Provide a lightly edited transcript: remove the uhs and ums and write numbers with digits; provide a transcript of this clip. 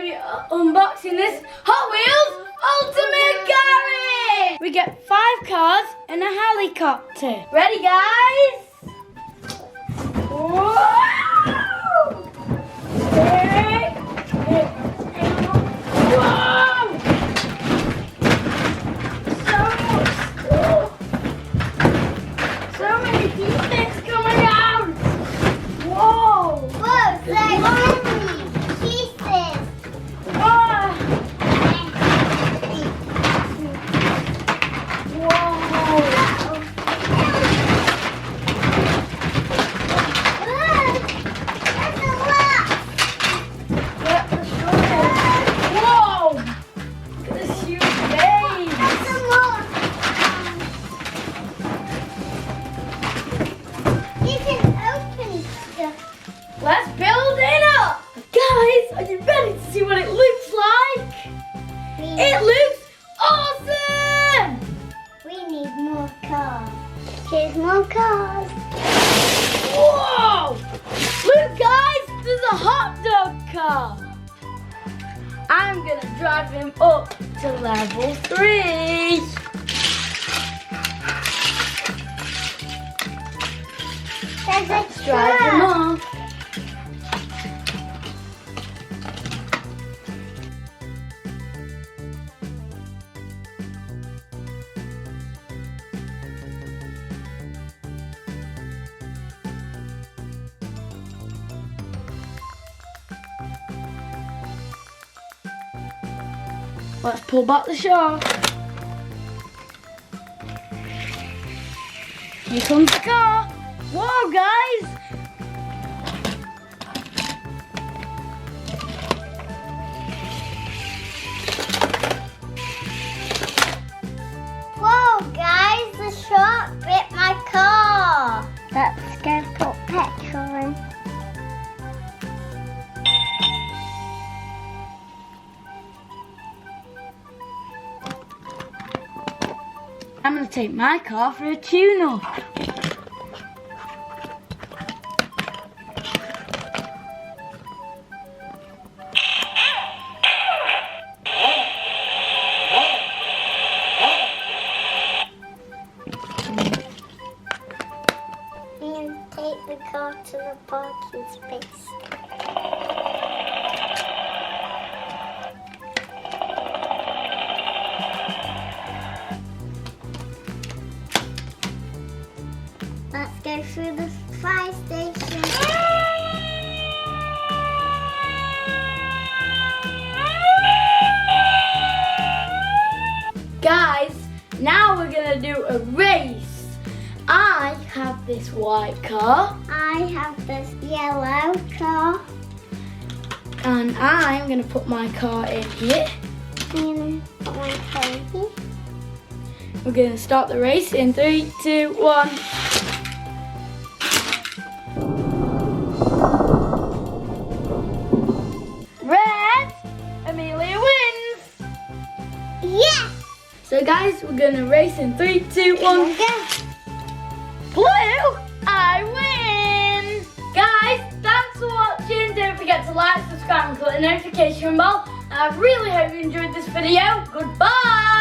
be unboxing this Hot Wheels Ultimate Garage! We get 5 cars and a helicopter. Ready, guys? Whoa! Whoa! So much stuff. So many pieces coming out. Whoa! Whoa, so many pieces. Ah! Whoa! That's a lot. Yeah, let's show it. Whoa! Look at this huge base. That's a lot. You can open stuff. Let's build it up! Guys, are you ready to see what it looks like? It looks awesome! We need more cars. Here's more cars. Whoa! Look, guys, there's a hot dog car. I'm gonna drive him up to level 3. There's a Drive him truck. off. Let's pull back the shaft. Here comes the car. Whoa, guys! Whoa, guys, the shark bit my car. Let's go put petrol in. I'm gonna take my car for a tune-up. I'm going to take the car to the parking space. Let's go through the fire station. Guys, now we're gonna do a race. I have this white car, I have this yellow car. and I'm gonna put my car in here. I'm going to put my car in here. We're gonna start the race in 3, 2, 1. Red, Amelia wins. Yes! So guys, we're gonna race in 3, 2, 1. Go. Blue, I win! Guys, thanks for watching. Don't forget to like, subscribe, and click the notification bell. I really hope you enjoyed this video. Goodbye!